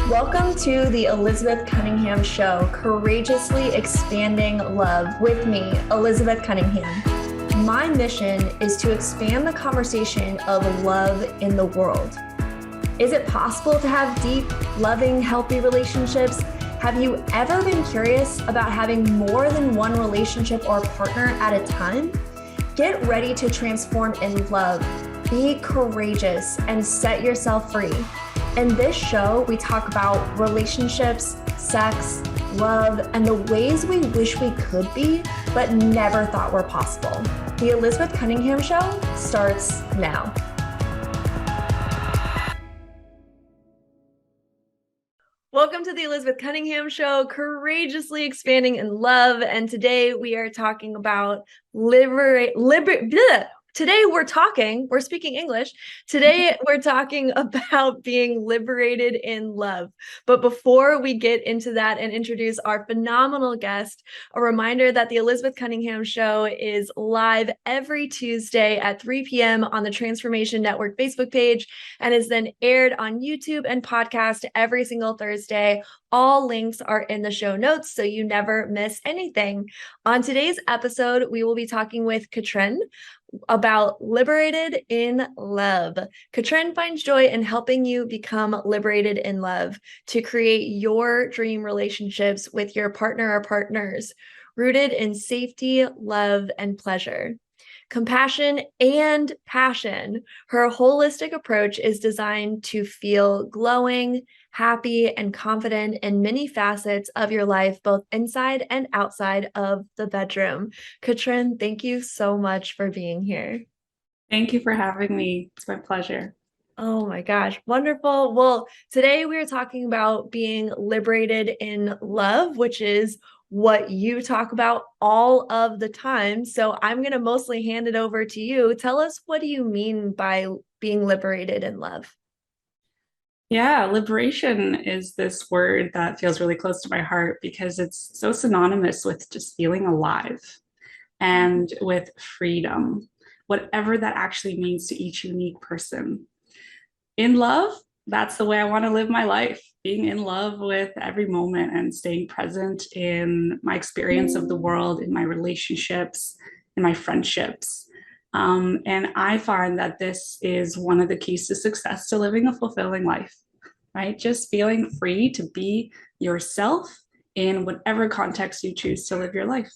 Welcome to the Elizabeth Cunningham Show, Courageously Expanding Love with me, Elizabeth Cunningham. My mission is to expand the conversation of love in the world. Is it possible to have deep, loving, healthy relationships? Have you ever been curious about having more than one relationship or partner at a time? Get ready to transform in love, be courageous, and set yourself free. In this show, we talk about relationships, sex, love, and the ways we wish we could be, but never thought were possible. The Elizabeth Cunningham Show starts now. Welcome to the Elizabeth Cunningham Show, Courageously Expanding in Love. And today we are talking about we're speaking English. Today we're talking about being liberated in love. But before we get into that and introduce our phenomenal guest, a reminder that the Elizabeth Cunningham Show is live every Tuesday at 3 p.m. on the Transformation Network Facebook page and is then aired on YouTube and podcast every single Thursday. All links are in the show notes, so you never miss anything. On today's episode, we will be talking with Katrin about Liberated in Love. Katrin finds joy in helping you become liberated in love to create your dream relationships with your partner or partners, rooted in safety, love, and pleasure. Compassion and passion. Her holistic approach is designed to feel glowing, happy, and confident in many facets of your life, both inside and outside of the bedroom. Katrin, thank you so much for being here. Thank you for having me. It's my pleasure. Oh my gosh, wonderful. Well, today we are talking about being liberated in love, which is what you talk about all of the time. So I'm going to mostly hand it over to you. Tell us, what do you mean by being liberated in love? Yeah, liberation is this word that feels really close to my heart because it's so synonymous with just feeling alive and with freedom, whatever that actually means to each unique person. In love, that's the way I want to live my life, being in love with every moment and staying present in my experience of the world, in my relationships, in my friendships. And I find that this is one of the keys to success to living a fulfilling life, right? Just feeling free to be yourself in whatever context you choose to live your life.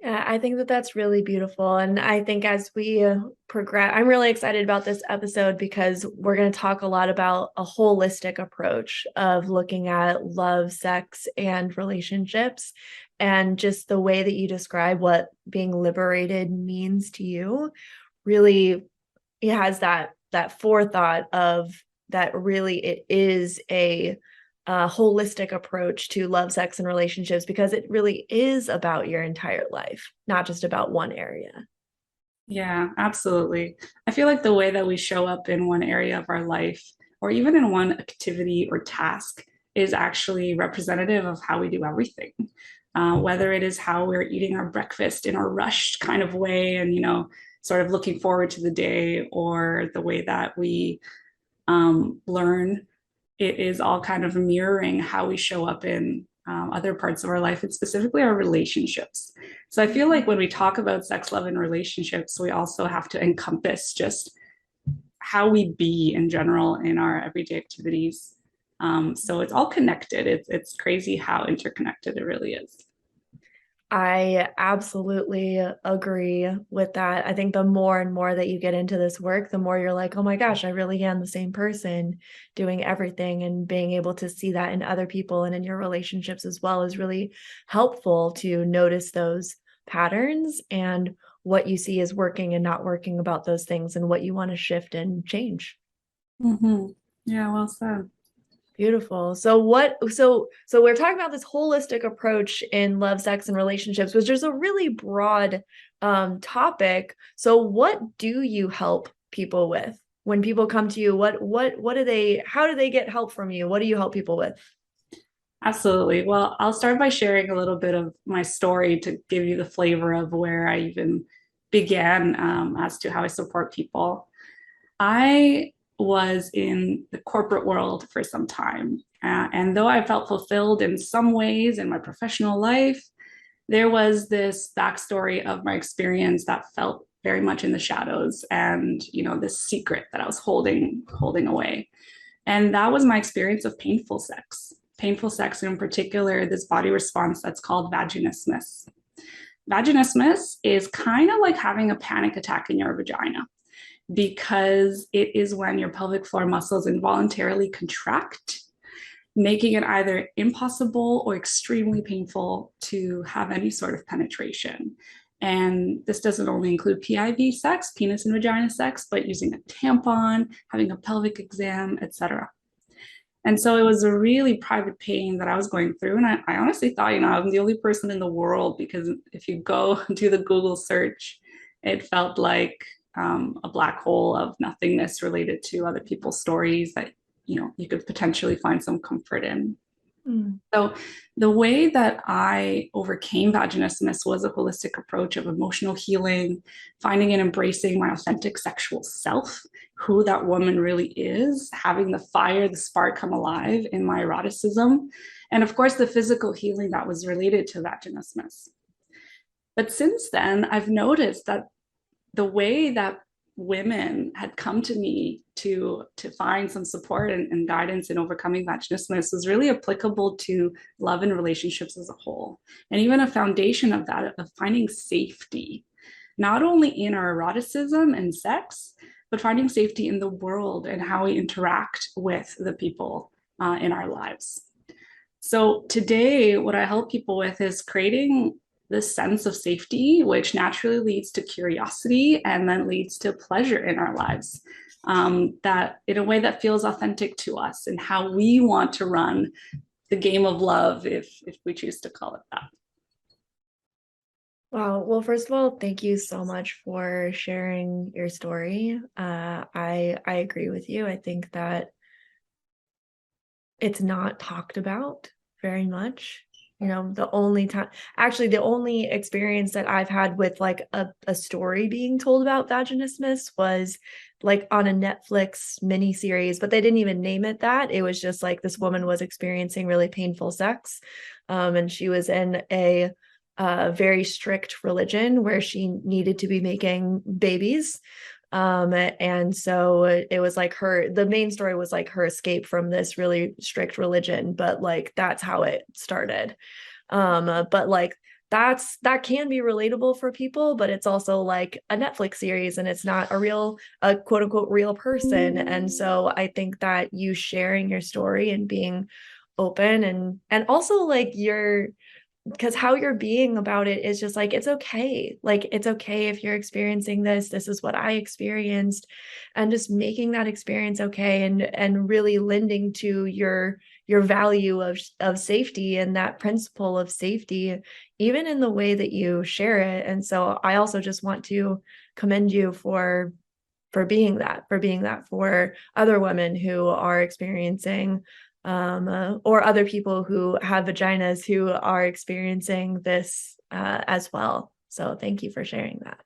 Yeah, I think that that's really beautiful. And I think as we progress, I'm really excited about this episode because we're going to talk a lot about a holistic approach of looking at love, sex, and relationships. And just the way that you describe what being liberated means to you, really, it has that forethought of that really it is a holistic approach to love, sex, and relationships, because it really is about your entire life, not just about one area. Yeah, absolutely. I feel like the way that we show up in one area of our life, or even in one activity or task, is actually representative of how we do everything. Whether it is how we're eating our breakfast in a rushed kind of way and, sort of looking forward to the day, or the way that we learn, it is all kind of mirroring how we show up in other parts of our life, and specifically our relationships. So I feel like when we talk about sex, love, and relationships, we also have to encompass just how we be in general in our everyday activities. So it's all connected. It's crazy how interconnected it really is. I absolutely agree with that. I think the more and more that you get into this work, the more you're like, oh my gosh, I really am the same person doing everything, and being able to see that in other people and in your relationships as well is really helpful to notice those patterns and what you see is working and not working about those things, and what you want to shift and change. Mm-hmm. Yeah, well said. Beautiful. So we're talking about this holistic approach in love, sex, and relationships, which is a really broad topic. So what do you help people with when people come to you? How do they get help from you? What do you help people with? Absolutely. Well, I'll start by sharing a little bit of my story to give you the flavor of where I even began as to how I support people. I was in the corporate world for some time. And though I felt fulfilled in some ways in my professional life, there was this backstory of my experience that felt very much in the shadows, and this secret that I was holding away. And that was my experience of painful sex, in particular this body response that's called vaginismus. Vaginismus is kind of like having a panic attack in your vagina, because it is when your pelvic floor muscles involuntarily contract, making it either impossible or extremely painful to have any sort of penetration. And this doesn't only include PIV sex, penis and vagina sex, but using a tampon, having a pelvic exam, etc. And so it was a really private pain that I was going through. And I honestly thought, I'm the only person in the world, because if you go do the Google search, it felt like a black hole of nothingness related to other people's stories that, you could potentially find some comfort in. Mm. So the way that I overcame vaginismus was a holistic approach of emotional healing, finding and embracing my authentic sexual self, who that woman really is, having the fire, the spark come alive in my eroticism, and of course the physical healing that was related to vaginismus. But since then, I've noticed that the way that women had come to me to find some support and guidance in overcoming vaginismus was really applicable to love and relationships as a whole, and even a foundation of that, of finding safety, not only in our eroticism and sex, but finding safety in the world and how we interact with the people in our lives. So today, what I help people with is creating this sense of safety, which naturally leads to curiosity and then leads to pleasure in our lives, that in a way that feels authentic to us and how we want to run the game of love, if we choose to call it that. Wow. Well, first of all, thank you so much for sharing your story. I agree with you. I think that it's not talked about very much. The only time, actually, the only experience that I've had with like a story being told about vaginismus was like on a Netflix miniseries, but they didn't even name it that. It was just like this woman was experiencing really painful sex. And she was in a very strict religion where she needed to be making babies. And so it was like the main story was like her escape from this really strict religion, but like that's how it started. But like that can be relatable for people, but it's also like a Netflix series and it's not a quote unquote real person. And so I think that you sharing your story and being open and also like because how you're being about it is just like it's okay, like it's okay if you're experiencing this is what I experienced, and just making that experience okay and really lending to your value of safety and that principle of safety even in the way that you share it. And so I also just want to commend you for being that for other women who are experiencing or other people who have vaginas who are experiencing this as well. So thank you for sharing that.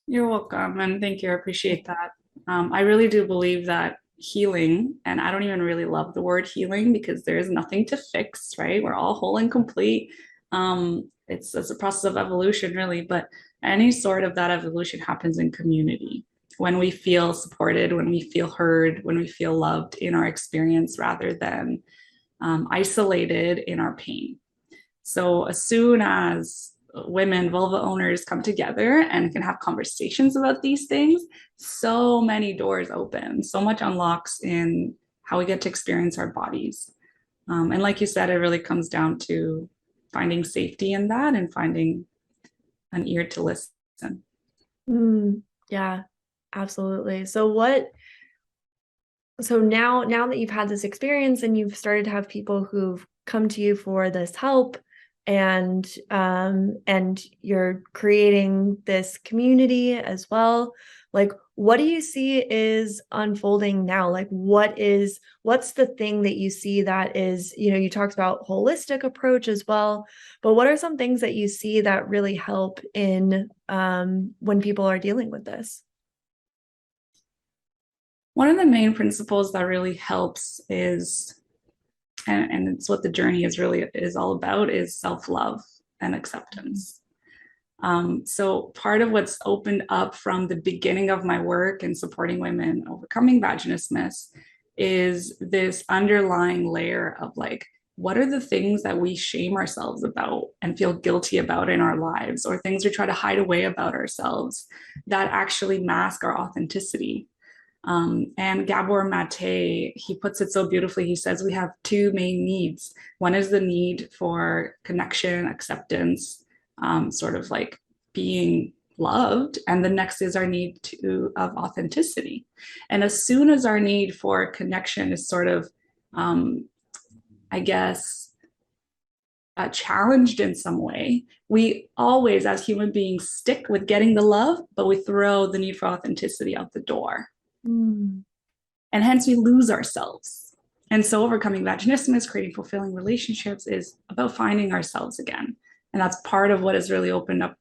You're welcome, and thank you. I appreciate that. I really do believe that healing, and I don't even really love the word healing because there is nothing to fix, right? We're all whole and complete. It's a process of evolution, really, but any sort of that evolution happens in community, when we feel supported, when we feel heard, when we feel loved in our experience rather than isolated in our pain. So as soon as women, vulva owners come together and can have conversations about these things, so many doors open, so much unlocks in how we get to experience our bodies. And like you said, it really comes down to finding safety in that and finding an ear to listen. Yeah, absolutely. So now that you've had this experience and you've started to have people who've come to you for this help, and you're creating this community as well, like what do you see is unfolding now? Like what's the thing that you see that is, you talked about holistic approach as well, but what are some things that you see that really help in when people are dealing with this? One of the main principles that really helps is, and it's what the journey is all about, is self-love and acceptance. So part of what's opened up from the beginning of my work in supporting women overcoming vaginismus is this underlying layer of like, what are the things that we shame ourselves about and feel guilty about in our lives, or things we try to hide away about ourselves that actually mask our authenticity? And Gabor Mate, he puts it so beautifully. He says we have two main needs. One is the need for connection, acceptance, sort of like being loved, and the next is our need of authenticity. And as soon as our need for connection is sort of, um, I guess, challenged in some way, we always, as human beings, stick with getting the love, but we throw the need for authenticity out the door. Mm. And hence we lose ourselves. And so overcoming vaginismus, creating fulfilling relationships is about finding ourselves again. And that's part of what has really opened up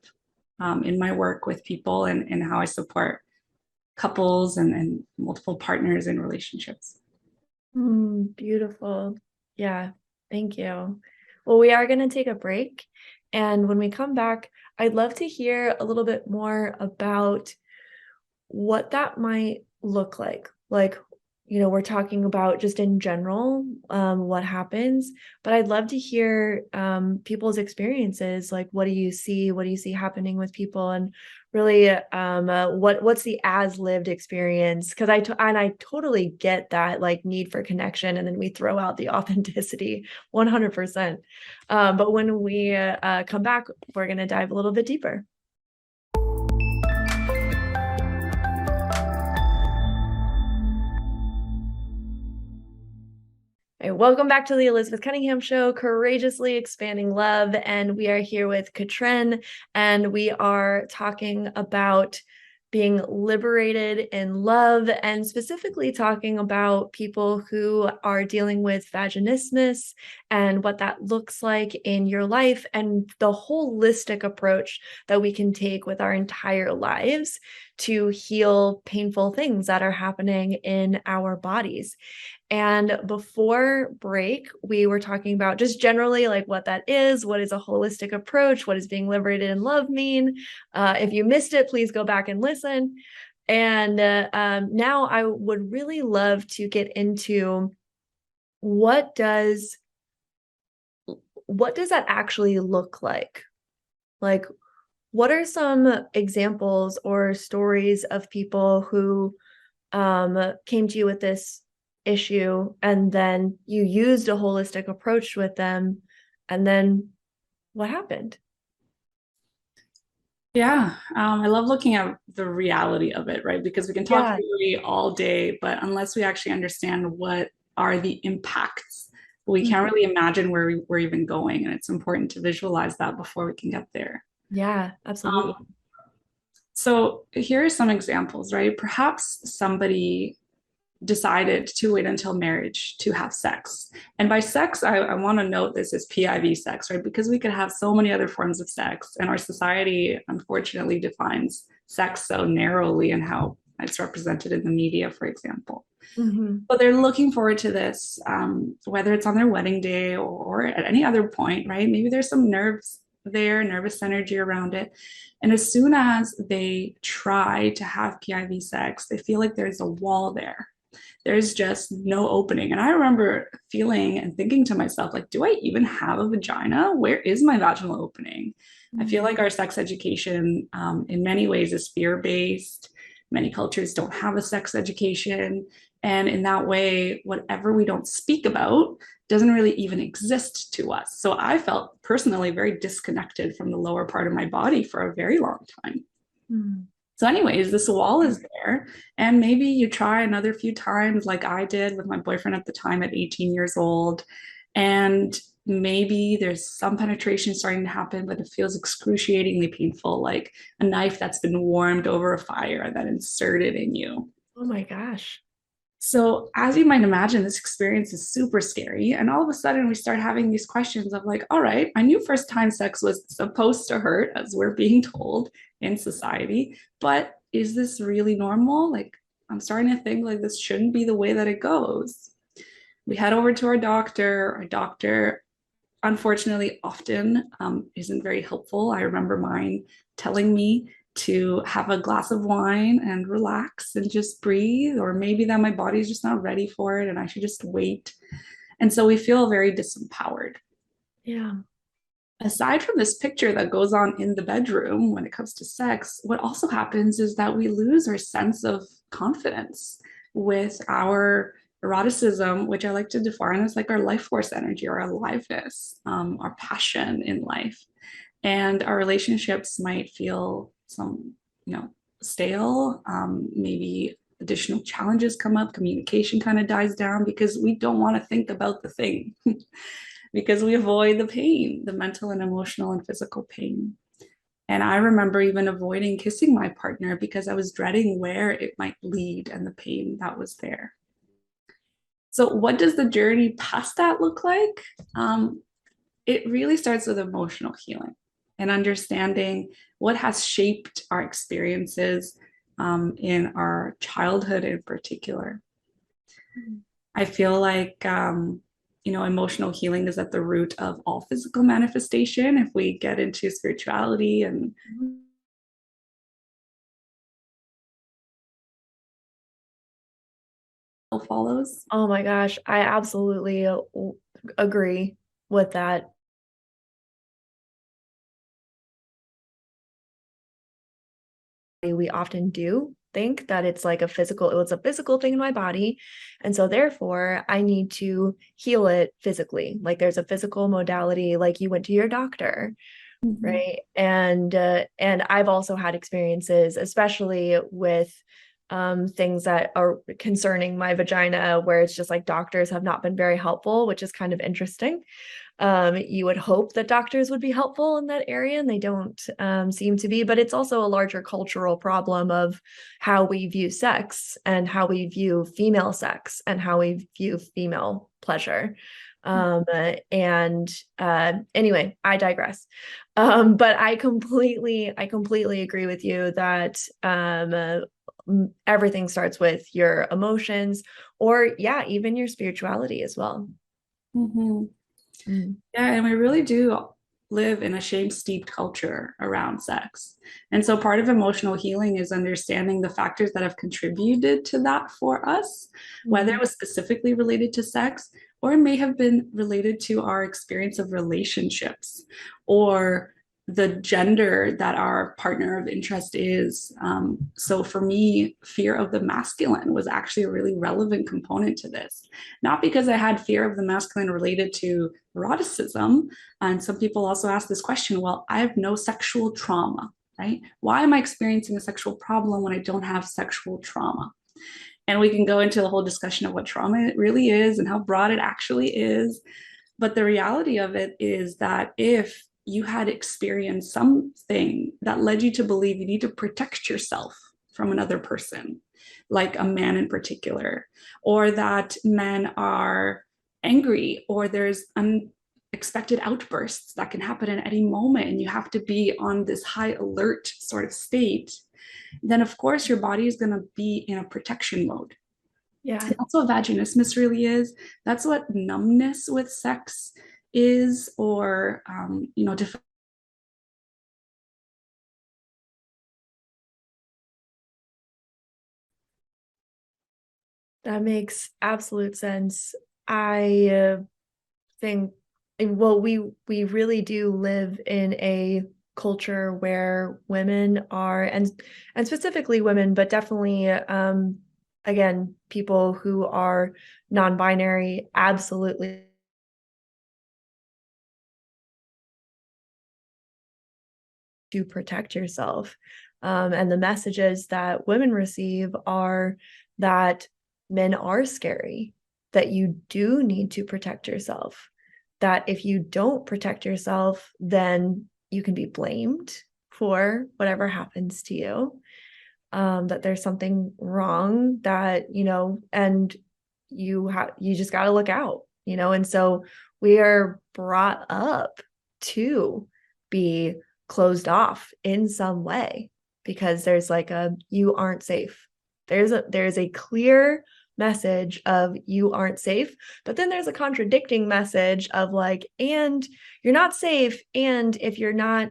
in my work with people, and how I support couples and multiple partners in relationships. Beautiful. Yeah, thank you. Well, we are going to take a break. And when we come back, I'd love to hear a little bit more about what that might look like. Like, we're talking about just in general, what happens, but I'd love to hear people's experiences. Like, what do you see? What do you see happening with people? And really, what's the as lived experience? Because I totally get that like need for connection, and then we throw out the authenticity 100%. But when we come back, we're going to dive a little bit deeper. Hey, welcome back to the Elizabeth Cunningham Show, Courageously Expanding Love. And we are here with Katrin, and we are talking about being liberated in love, and specifically talking about people who are dealing with vaginismus and what that looks like in your life, and the holistic approach that we can take with our entire lives to heal painful things that are happening in our bodies. And before break, we were talking about just generally like what that is, what is a holistic approach, what does being liberated in love mean? If you missed it, please go back and listen. And now I would really love to get into what does that actually look like? Like, what are some examples or stories of people who came to you with this issue, and then you used a holistic approach with them, and then what happened? Yeah, I love looking at the reality of it, right? Because we can talk Yeah. theory all day, but unless we actually understand what are the impacts, we can't Mhm. really imagine where we're even going. And it's important to visualize that before we can get there. Yeah, absolutely. Um, so here are some examples, right? Perhaps somebody decided to wait until marriage to have sex. And by sex, I want to note this as PIV sex, right? Because we could have so many other forms of sex, and our society unfortunately defines sex so narrowly and how it's represented in the media, for example. Hmm. But they're looking forward to this, whether it's on their wedding day or at any other point, right? Maybe there's some nervous energy around it. And as soon as they try to have PIV sex, they feel like there's a wall there. There's just no opening. And I remember feeling and thinking to myself, like, do I even have a vagina? Where is my vaginal opening? I feel like our sex education, in many ways, is fear based. Many cultures don't have a sex education. And in that way, whatever we don't speak about doesn't really even exist to us. So I felt personally very disconnected from the lower part of my body for a very long time. Mm. So, anyways, this wall is there. And maybe you try another few times, like I did with my boyfriend at the time at 18 years old. And maybe there's some penetration starting to happen, but it feels excruciatingly painful, like a knife that's been warmed over a fire and then inserted in you. Oh my gosh. So, as you might imagine, this experience is super scary. And all of a sudden, we start having these questions of, like, all right, I knew first time sex was supposed to hurt, as we're being told in society, but is this really normal? Like, I'm starting to think like this shouldn't be the way that it goes. We head over to our doctor. Our doctor, unfortunately, often isn't very helpful. I remember mine telling me to have a glass of wine and relax and just breathe, or maybe that my body's just not ready for it and I should just wait. And so we feel very disempowered. Yeah. Aside from this picture that goes on in the bedroom when it comes to sex, what also happens is that we lose our sense of confidence with our eroticism, which I like to define as like our life force energy, our aliveness, our passion in life. And our relationships might feel stale. Maybe additional challenges come up, communication kind of dies down because we don't want to think about the thing. Because we avoid the pain, the mental and emotional and physical pain. And I remember even avoiding kissing my partner because I was dreading where it might lead and the pain that was there. So, what does the journey past that look like? It really starts with emotional healing and understanding what has shaped our experiences in our childhood in particular. I feel like emotional healing is at the root of all physical manifestation. If we get into spirituality and follows. Oh my gosh, I absolutely agree with that. We often do think that it's like it's a physical thing in my body. And so therefore I need to heal it physically. Like there's a physical modality, like you went to your doctor, Mm-hmm. right? And I've also had experiences, especially with things that are concerning my vagina, where it's just like doctors have not been very helpful, which is kind of interesting. You would hope that doctors would be helpful in that area, and they don't seem to be. But it's also a larger cultural problem of how we view sex and how we view female sex and how we view female pleasure. And anyway, I digress. But I completely agree with you that everything starts with your emotions, or yeah, even your spirituality as well. Mm-hmm. Mm. Yeah, and we really do live in a shame-steeped culture around sex. And so part of emotional healing is understanding the factors that have contributed to that for us, whether it Mm. was specifically related to sex or it may have been related to our experience of relationships or the gender that our partner of interest is. So for me, fear of the masculine was actually a really relevant component to this. Not because I had fear of the masculine related to eroticism. And some people also ask this question, well, I have no sexual trauma, right? Why am I experiencing a sexual problem when I don't have sexual trauma? And we can go into the whole discussion of what trauma it really is and how broad it actually is. But the reality of it is that if you had experienced something that led you to believe you need to protect yourself from another person, like a man in particular, or that men are angry, or there's unexpected outbursts that can happen at any moment, and you have to be on this high alert sort of state, then of course your body is going to be in a protection mode. Yeah. And that's what vaginismus really is. That's what numbness with sex is, or different. That makes absolute sense. I think, well, we really do live in a culture where women are, and specifically women, but definitely again, people who are non-binary, absolutely to protect yourself. And the messages that women receive are that men are scary, that you do need to protect yourself, that if you don't protect yourself, then you can be blamed for whatever happens to you, that there's something wrong, that, and you just got to look out, and so we are brought up to be closed off in some way because there's like you aren't safe There's a clear message of you aren't safe, but then there's a contradicting message of like, and you're not safe, and if you're not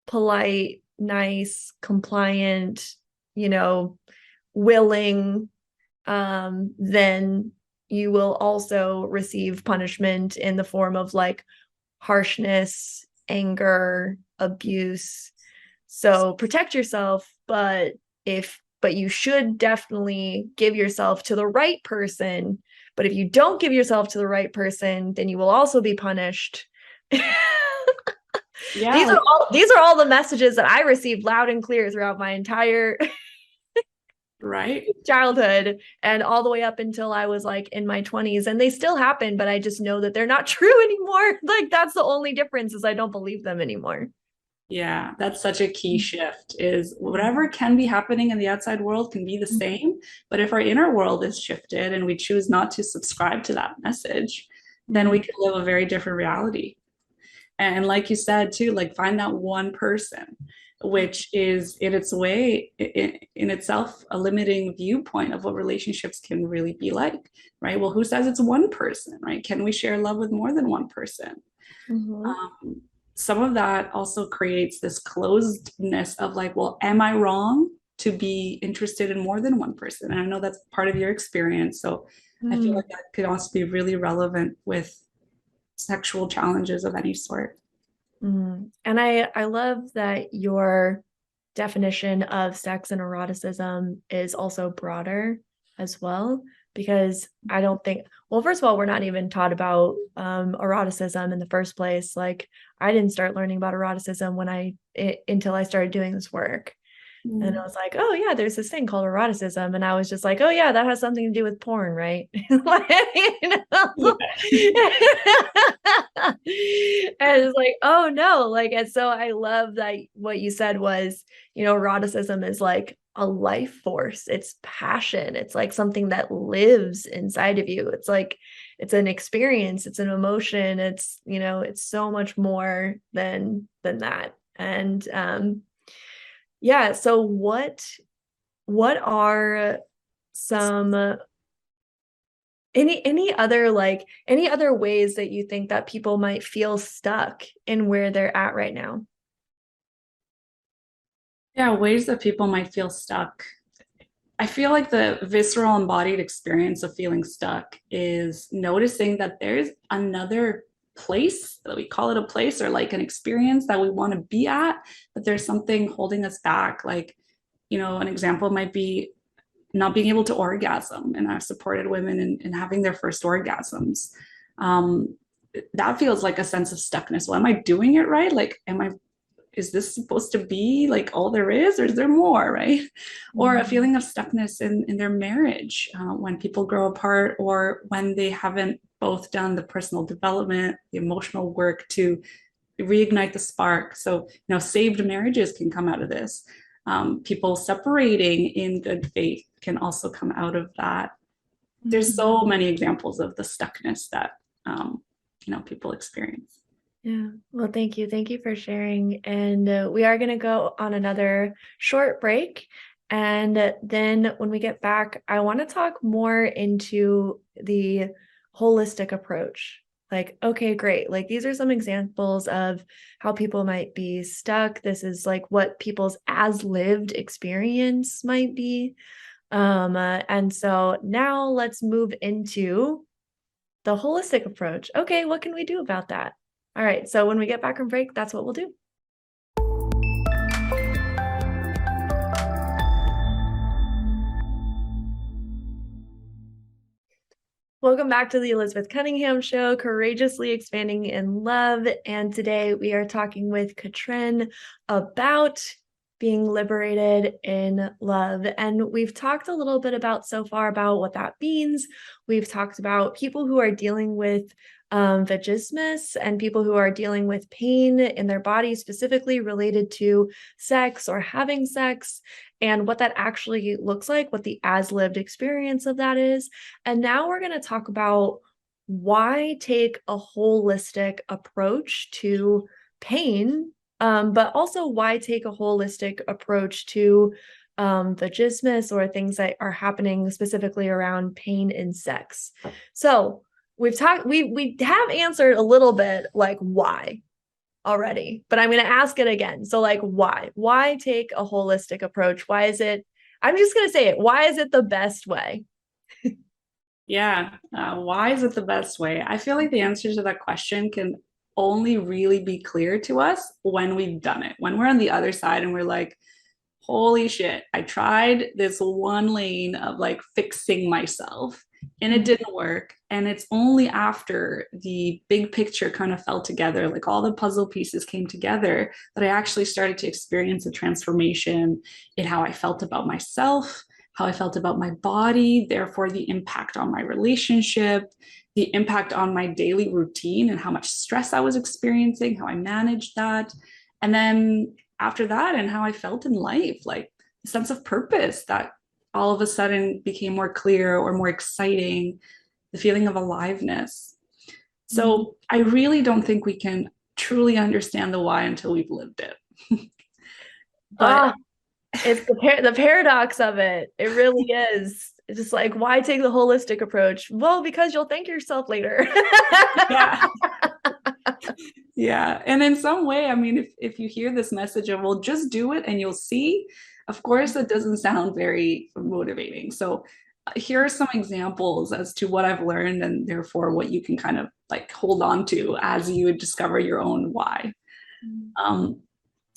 polite, nice, compliant, you know, willing, then you will also receive punishment in the form of like harshness, anger, abuse. So protect yourself, but you should definitely give yourself to the right person. But if you don't give yourself to the right person, then you will also be punished. Yeah, These are all the messages that I received loud and clear throughout my entire right. childhood and all the way up until I was like in my 20s, and they still happen, but I just know that they're not true anymore. Like that's the only difference, is I don't believe them anymore. Yeah, that's such a key shift is whatever can be happening in the outside world can be the same. But if our inner world is shifted and we choose not to subscribe to that message, then we can live a very different reality. And like you said too, like find that one person, which is in its way, in itself, a limiting viewpoint of what relationships can really be like, right? Well, who says it's one person, right? Can we share love with more than one person? Mm-hmm. Some of that also creates this closedness of like, well, am I wrong to be interested in more than one person? And I know that's part of your experience. So I feel Mm-hmm. like that could also be really relevant with sexual challenges of any sort. Mm. And I love that your definition of sex and eroticism is also broader as well, because I don't think, well, first of all, we're not even taught about eroticism in the first place. Like I didn't start learning about eroticism until I started doing this work. And I was like, oh yeah, there's this thing called eroticism. And I was just like, oh yeah, that has something to do with porn, right? Like, you Yeah. know? And it's like, oh no. Like, and so I love that what you said was, you know, eroticism is like a life force. It's passion. It's like something that lives inside of you. It's like it's an experience, it's an emotion, it's, you know, it's so much more than that. And yeah, so what are some any other ways that you think that people might feel stuck in where they're at right now? Yeah, ways that people might feel stuck. I feel like the visceral embodied experience of feeling stuck is noticing that there's another place, that we call it a place or like an experience that we want to be at, but there's something holding us back. Like, you know, an example might be not being able to orgasm. And I've supported women in having their first orgasms. Um, that feels like a sense of stuckness. Well, am I doing it right? Like, is this supposed to be like all there is, or is there more, right? Or a feeling of stuckness in their marriage when people grow apart, or when they haven't both done the personal development, the emotional work to reignite the spark. So, you know, saved marriages can come out of this. People separating in good faith can also come out of that. There's so many examples of the stuckness that, you know, people experience. Yeah. Well, thank you. Thank you for sharing. And we are going to go on another short break. And then when we get back, I want to talk more into the holistic approach. Like, okay, great. Like, these are some examples of how people might be stuck. This is like what people's as lived experience might be. And so now let's move into the holistic approach. Okay, what can we do about that? All right, so when we get back from break, that's what we'll do. Welcome back to the Elizabeth Cunningham Show, Courageously Expanding in Love. And today we are talking with Katrin about being liberated in love. And we've talked a little bit about so far about what that means. We've talked about people who are dealing with vagismus and people who are dealing with pain in their body, specifically related to sex or having sex, and what that actually looks like, what the as lived experience of that is. And now we're going to talk about why take a holistic approach to pain, but also why take a holistic approach to vagismus or things that are happening specifically around pain in sex. So we have answered a little bit like why already, but I'm going to ask it again. So like why take a holistic approach? Why is it, I'm just going to say it, why is it the best way? Yeah. Why is it the best way? I feel like the answer to that question can only really be clear to us when we've done it, when we're on the other side and we're like, holy shit, I tried this one lane of like fixing myself and it didn't work. And it's only after the big picture kind of fell together, like all the puzzle pieces came together, that I actually started to experience a transformation in how I felt about myself, how I felt about my body, therefore, the impact on my relationship, the impact on my daily routine and how much stress I was experiencing, how I managed that. And then after that, and how I felt in life, like a sense of purpose that all of a sudden became more clear or more exciting, the feeling of aliveness. So I really don't think we can truly understand the why until we've lived it. But Ah, it's the paradox of it. It really is. It's just like, why take the holistic approach? Well, because you'll thank yourself later. yeah, yeah. And in some way, I mean, if you hear this message of, well, just do it and you'll see, of course, that doesn't sound very motivating. So here are some examples as to what I've learned and therefore what you can kind of like hold on to as you discover your own why. Um,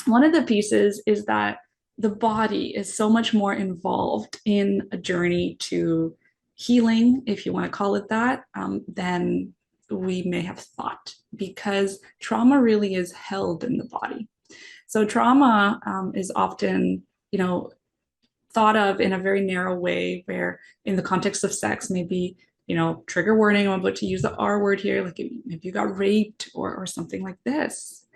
One of the pieces is that the body is so much more involved in a journey to healing, if you want to call it that, than we may have thought, because trauma really is held in the body. So trauma is often, you know, thought of in a very narrow way, where in the context of sex, maybe, you know, trigger warning, I'm about to use the R word here, like if you got raped or something like this.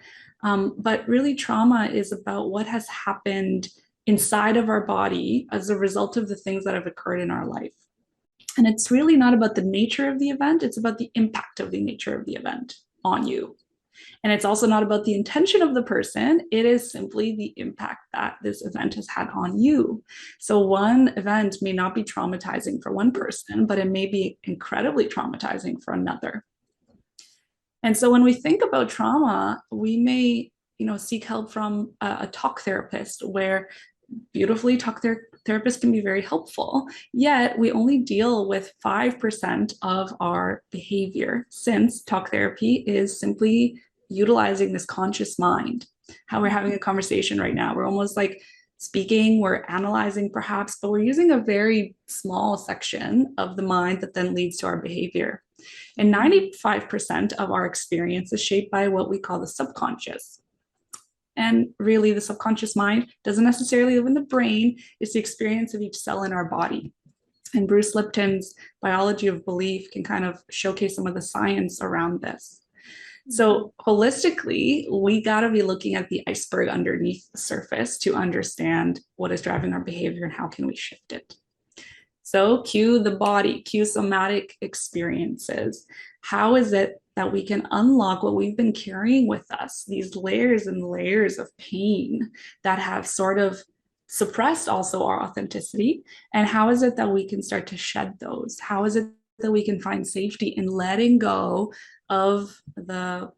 But really, trauma is about what has happened inside of our body as a result of the things that have occurred in our life. And it's really not about the nature of the event, it's about the impact of the nature of the event on you. And it's also not about the intention of the person, it is simply the impact that this event has had on you. So, one event may not be traumatizing for one person, but it may be incredibly traumatizing for another. And so when we think about trauma, we may, you know, seek help from a talk therapist, where beautifully therapists can be very helpful. Yet we only deal with 5% of our behavior, since talk therapy is simply utilizing this conscious mind. How we're having a conversation right now, we're almost like speaking, we're analyzing perhaps, but we're using a very small section of the mind that then leads to our behavior. And 95% of our experience is shaped by what we call the subconscious. And really, the subconscious mind doesn't necessarily live in the brain, it's the experience of each cell in our body. And Bruce Lipton's biology of belief can kind of showcase some of the science around this. So, holistically, we got to be looking at the iceberg underneath the surface to understand what is driving our behavior and how can we shift it. So, cue the body, cue somatic experiences. How is it that we can unlock what we've been carrying with us, these layers and layers of pain that have sort of suppressed also our authenticity? And how is it that we can start to shed those? How is it that we can find safety in letting go of the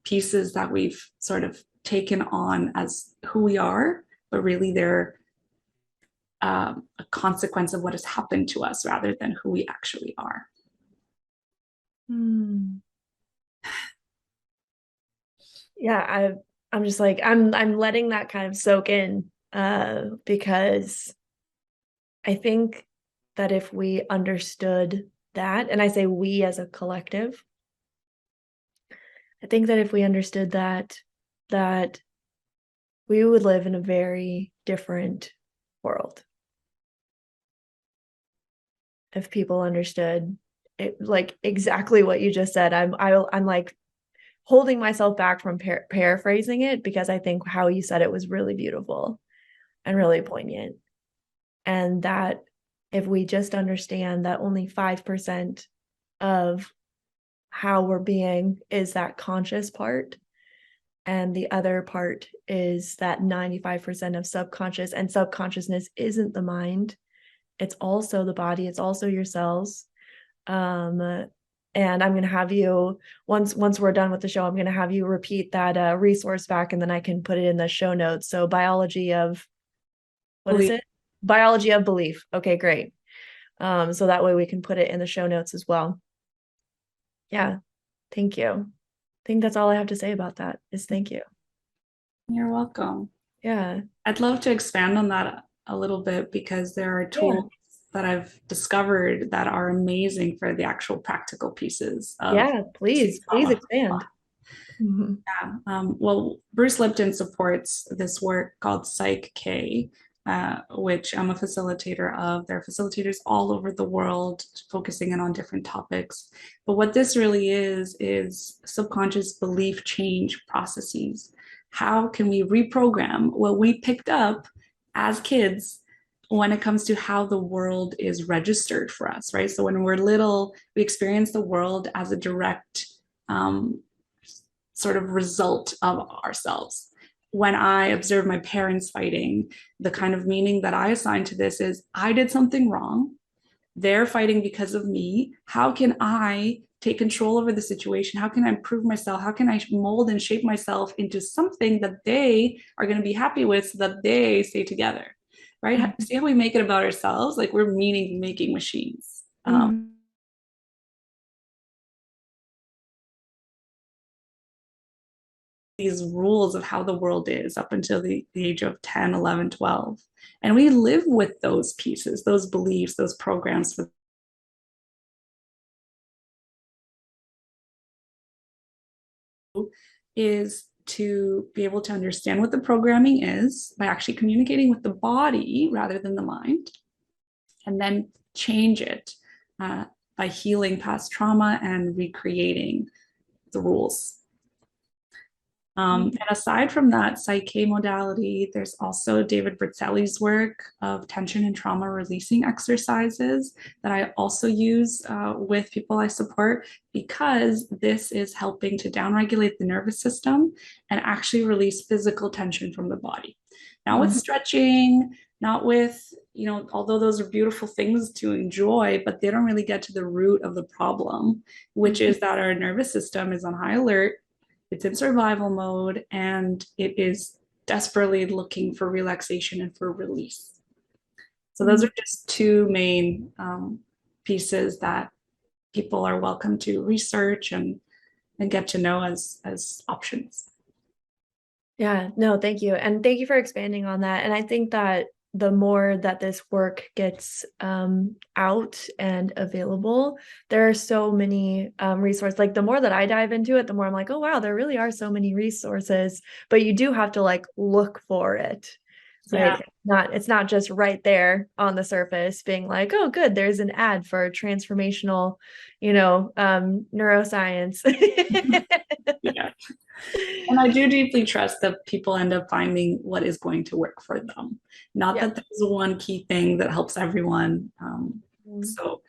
pieces that we've sort of taken on as who we are, but really they're a consequence of what has happened to us rather than who we actually are. Hmm. Yeah, I'm just like I'm letting that kind of soak in because I think that if we understood that, and I say we as a collective, I think that if we understood that we would live in a very different world. If people understood it, like exactly what you just said. I'm like holding myself back from paraphrasing it, because I think how you said it was really beautiful and really poignant. And that if we just understand that only 5% of how we're being is that conscious part, And the other part is that 95% of subconscious, and subconsciousness isn't the mind. It's also the body. It's also your cells. Um, and I'm going to have you, once we're done with the show, I'm going to have you repeat that resource back, and then I can put it in the show notes. So biology of, what is Believe. it? Biology of belief. Okay, great. So that way we can put it in the show notes as well. Yeah. Thank you. I think that's all I have to say about that is thank you. You're welcome. Yeah. I'd love to expand on that a little bit because there are Yeah. tools that I've discovered that are amazing for the actual practical pieces of Yeah. reducing Please trauma. expand. Mhm. Yeah. Well, Bruce Lipton supports this work called Psych K, which I'm a facilitator of. There are facilitators all over the world focusing in on different topics. But what this really is subconscious belief change processes. How can we reprogram what we picked up as kids when it comes to how the world is registered for us, right? So when we're little, we experience the world as a direct sort of result of ourselves. When I observe my parents fighting, the kind of meaning that I assign to this is I did something wrong. They're fighting because of me. How can I take control over the situation? How can I improve myself? How can I mold and shape myself into something that they are going to be happy with so that they stay together? Right? Mhm. See how we make it about ourselves? Like we're meaning making machines. Mhm. These rules of how the world is up until the age of 10, 11, 12. And we live with those pieces, those beliefs, those programs for is to be able to understand what the programming is by actually communicating with the body rather than the mind, and then change it by healing past trauma and recreating the rules. And aside from that Psyche modality, there's also David Berzelli's work of tension and trauma releasing exercises that I also use with people I support because this is helping to downregulate the nervous system and actually release physical tension from the body. Not with Mhm. stretching, not with, although those are beautiful things to enjoy, but they don't really get to the root of the problem, which Mhm. is that our nervous system is on high alert, it's in survival mode, and it is desperately looking for relaxation and for release. So those Mhm. are just two main pieces that people are welcome to research and get to know as options. Yeah, no, thank you. And thank you for expanding on that. And I think that the more that this work gets out and available, there are so many resources. Like the more that I dive into it, the more I'm like, oh wow, there really are so many resources. But you do have to like look for it, right? Yeah. It's not just right there on the surface, being like, oh, good, there's an ad for transformational, neuroscience. Yeah. And I do deeply trust that people end up finding what is going to work for them. Not Yeah. that there's one key thing that helps everyone. Mhm. So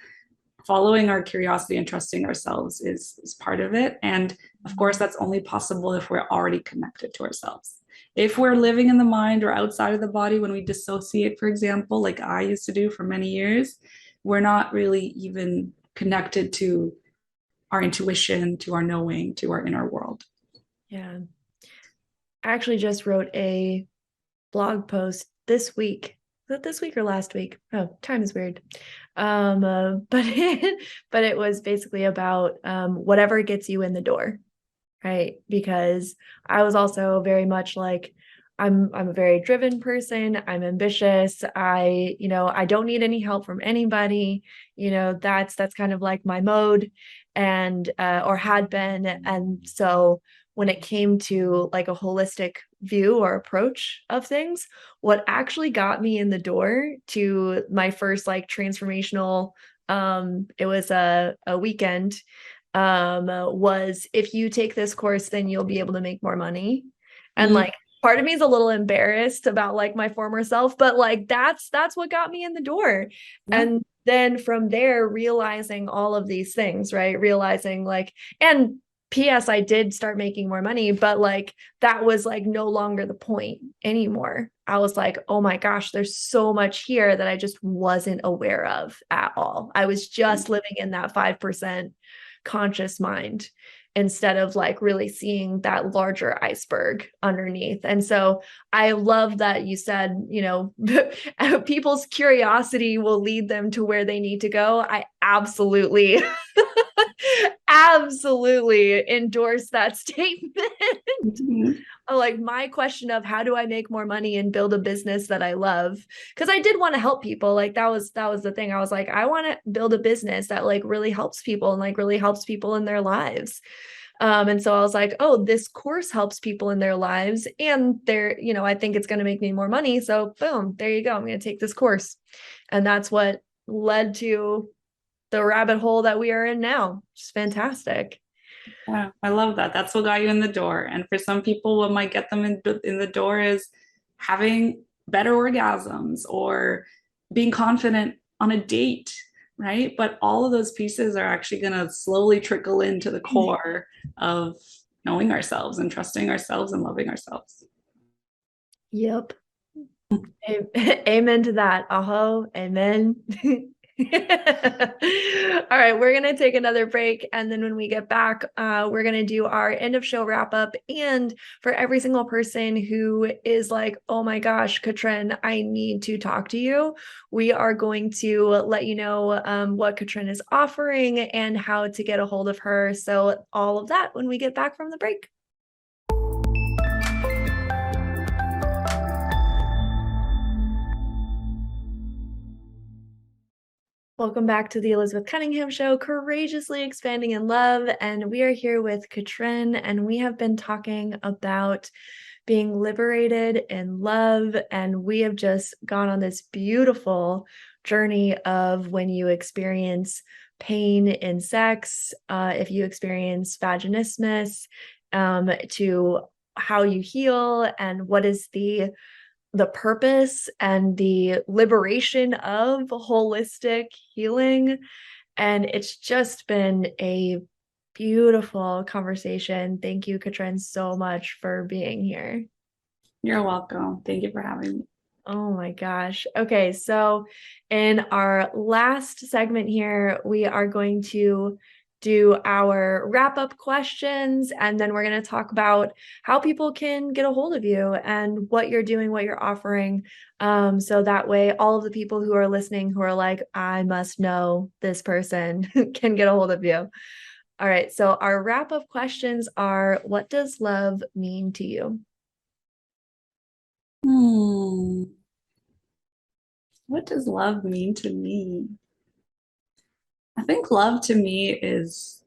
following our curiosity and trusting ourselves is part of it. And of course, that's only possible if we're already connected to ourselves. If we're living in the mind or outside of the body, when we dissociate, for example, like I used to do for many years, we're not really even connected to our intuition, to our knowing, to our inner world. Yeah. I actually just wrote a blog post this week. Was it this week or last week? Oh, time is weird. But it was basically about whatever gets you in the door, right? Because I was also very much like I'm a very driven person. I'm ambitious. I don't need any help from anybody. That's kind of like my mode and or had been. And so when it came to like a holistic view or approach of things, what actually got me in the door to my first like transformational it was a weekend was if you take this course, then you'll be able to make more money. And Mm, like part of me is a little embarrassed about like my former self, but like that's what got me in the door. yeah. And then from there, realizing all of these things, right? Realizing like, and PS, I did start making more money, but like that was like no longer the point anymore. I was like, oh my gosh, there's so much here that I just wasn't aware of at all. I was just living in that 5% conscious mind instead of like really seeing that larger iceberg underneath. And so I love that you said, people's curiosity will lead them to where they need to go. I absolutely absolutely endorse that statement. Mhm. Like my question of how do I make more money and build a business that I love? Because I did want to help people. Like that was the thing. I was like, I want to build a business that like really helps people and like really helps people in their lives. And so I was like, oh, this course helps people in their lives. And I think it's going to make me more money. So boom, there you go. I'm going to take this course. And that's what led to the rabbit hole that we are in now. It's fantastic. Yeah, I love that. That's what got you in the door. And for some people, what might get them in the door is having better orgasms or being confident on a date, right? But all of those pieces are actually going to slowly trickle into the core of knowing ourselves and trusting ourselves and loving ourselves. Yep. Amen to that. Amen. All right, we're going to take another break. And then when we get back, we're going to do our end of show wrap up. And for every single person who is like, oh my gosh, Katrin, I need to talk to you, we are going to let you know what Katrin is offering and how to get a hold of her. So, all of that when we get back from the break. Welcome back to the Elizabeth Cunningham Show, Courageously Expanding in Love. And we are here with Katrin, and we have been talking about being liberated in love. And we have just gone on this beautiful journey of when you experience pain in sex, if you experience vaginismus, to how you heal and what is the purpose and the liberation of holistic healing. And it's just been a beautiful conversation. Thank you, Katrin, so much for being here. You're welcome. Thank you for having me. Oh my gosh. Okay, so in our last segment here, we are going to do our wrap up questions, and then we're going to talk about how people can get a hold of you and what you're doing, what you're offering. So that way, all of the people who are listening who are like, I must know this person can get a hold of you. All right, so our wrap up questions are, what does love mean to you? What does love mean to me? I think love to me is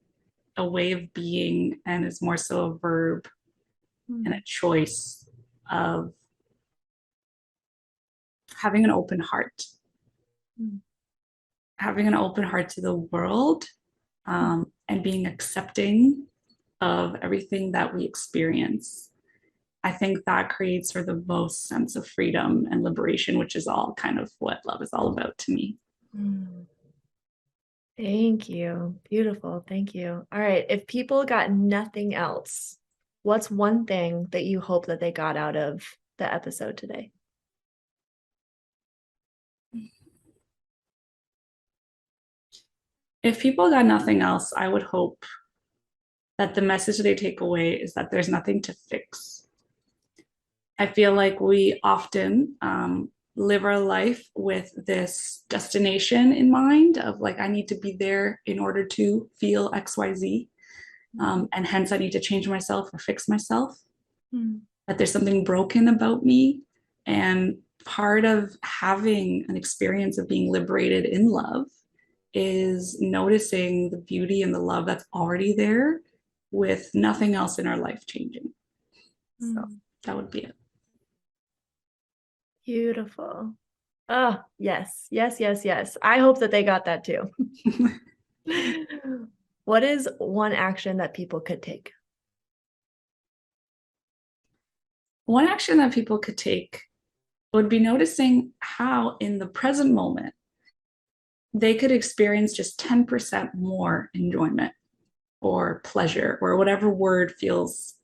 a way of being and is more so a verb and a choice of having an open heart, Mm. having an open heart to the world, and being accepting of everything that we experience. I think that creates for the most sense of freedom and liberation, which is all kind of what love is all about to me. Mm. Thank you. Beautiful. Thank you. All right. If people got nothing else, what's one thing that you hope that they got out of the episode today? If people got nothing else, I would hope that the message they take away is that there's nothing to fix. I feel like we often live our life with this destination in mind of like, I need to be there in order to feel XYZ. And hence, I need to change myself or fix myself. Mm. That there's something broken about me. And part of having an experience of being liberated in love is noticing the beauty and the love that's already there with nothing else in our life changing. So that would be it. Beautiful. Oh, yes. Yes, yes, yes. I hope that they got that too. What is one action that people could take? One action that people could take would be noticing how, in the present moment, they could experience just 10% more enjoyment or pleasure or whatever word feels,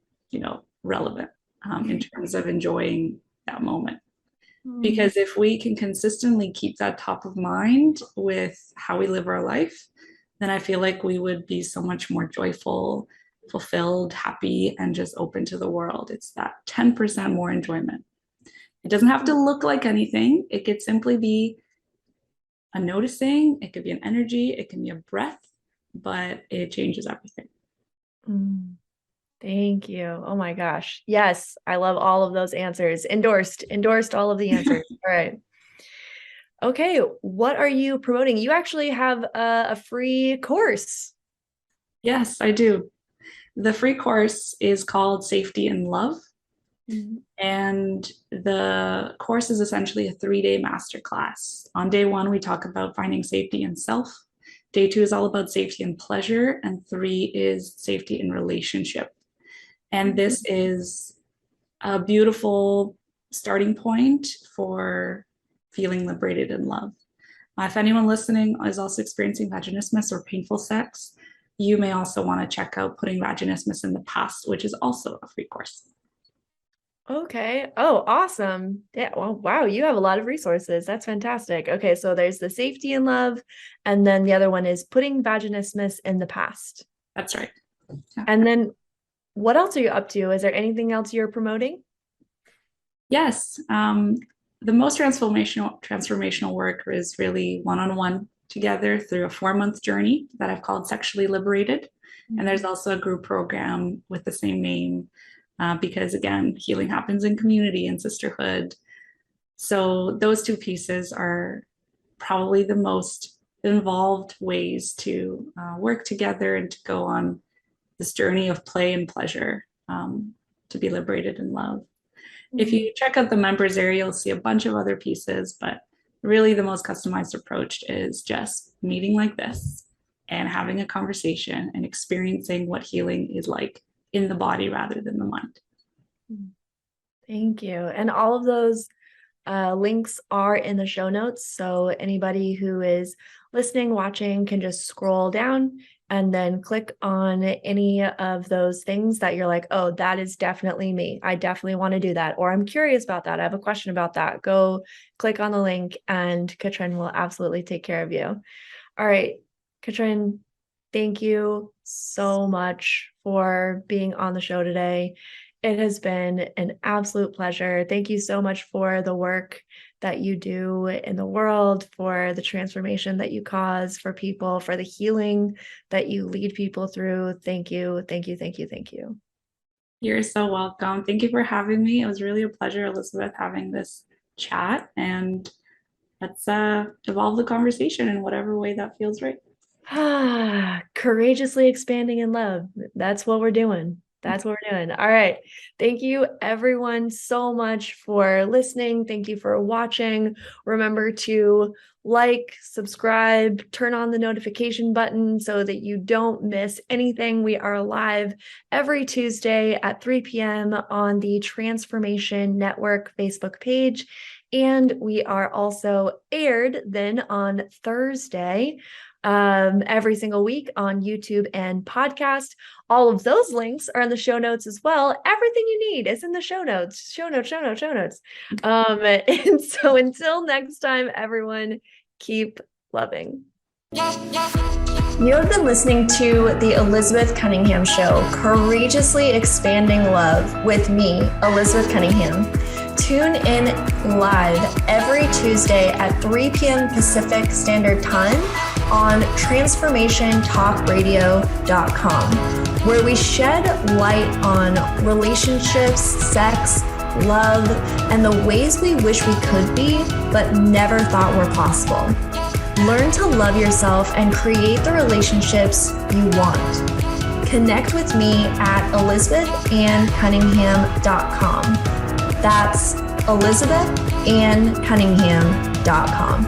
relevant in terms of enjoying that moment. Mm. Because if we can consistently keep that top of mind with how we live our life, then I feel like we would be so much more joyful, fulfilled, happy, and just open to the world. It's that 10% more enjoyment. It doesn't have to look like anything. It could simply be a noticing, it could be an energy, it can be a breath, but it changes everything. Mm. Thank you. Oh my gosh. Yes, I love all of those answers. Endorsed all of the answers. All right. Okay, what are you promoting? You actually have a free course. Yes, I do. The free course is called Safety in Love. Mhm. And the course is essentially a 3-day masterclass. On day 1, we talk about finding safety in self. Day 2 is all about safety and pleasure. And 3 is safety in relationship. And this is a beautiful starting point for feeling liberated in love. If anyone listening is also experiencing vaginismus or painful sex, you may also want to check out Putting Vaginismus in the Past, which is also a free course. Okay. Oh, awesome. Yeah. Well, wow, you have a lot of resources. That's fantastic. Okay, so there's the Safety in Love, and then the other one is Putting Vaginismus in the Past. That's right. Yeah. And then what else are you up to? Is there anything else you're promoting? Yes. The most transformational work is really one-on-one together through a 4-month journey that I've called Sexually Liberated. And there's also a group program with the same name because, again, healing happens in community and sisterhood. So those 2 pieces are probably the most involved ways to work together and to go on this journey of play and pleasure to be liberated in love. If you check out the members area, you'll see a bunch of other pieces, but really the most customized approach is just meeting like this and having a conversation and experiencing what healing is like in the body rather than the mind. Thank you. And all of those links are in the show notes. So anybody who is listening, watching can just scroll down and then click on any of those things that you're like, oh, that is definitely me. I definitely want to do that. Or I'm curious about that. I have a question about that. Go click on the link and Katrin will absolutely take care of you. All right, Katrin, thank you so much for being on the show today. It has been an absolute pleasure. Thank you so much for the work that you do in the world, for the transformation that you cause for people, for the healing that you lead people through. Thank you. Thank you. Thank you. Thank you. You're so welcome. Thank you for having me. It was really a pleasure, Elizabeth, having this chat, and let's evolve the conversation in whatever way that feels right. Courageously expanding in love. That's what we're doing. That's what we're doing. All right. Thank you, everyone, so much for listening. Thank you for watching. Remember to like, subscribe, turn on the notification button so that you don't miss anything. We are live every Tuesday at 3 p.m. on the Transformation Network Facebook page. And we are also aired then on Thursday every single week on YouTube and podcast. All of those links are in the show notes as well. Everything you need is in the show notes. Show notes. And so until next time, everyone, keep loving. You have been listening to The Elizabeth Cunningham Show, Courageously Expanding Love with me, Elizabeth Cunningham. Tune in live every Tuesday at 3 p.m. Pacific Standard Time on transformationtalkradio.com, where we shed light on relationships, sex, love, and the ways we wish we could be, but never thought were possible. Learn to love yourself and create the relationships you want. Connect with me at elizabethannCunningham.com. That's elizabethannCunningham.com.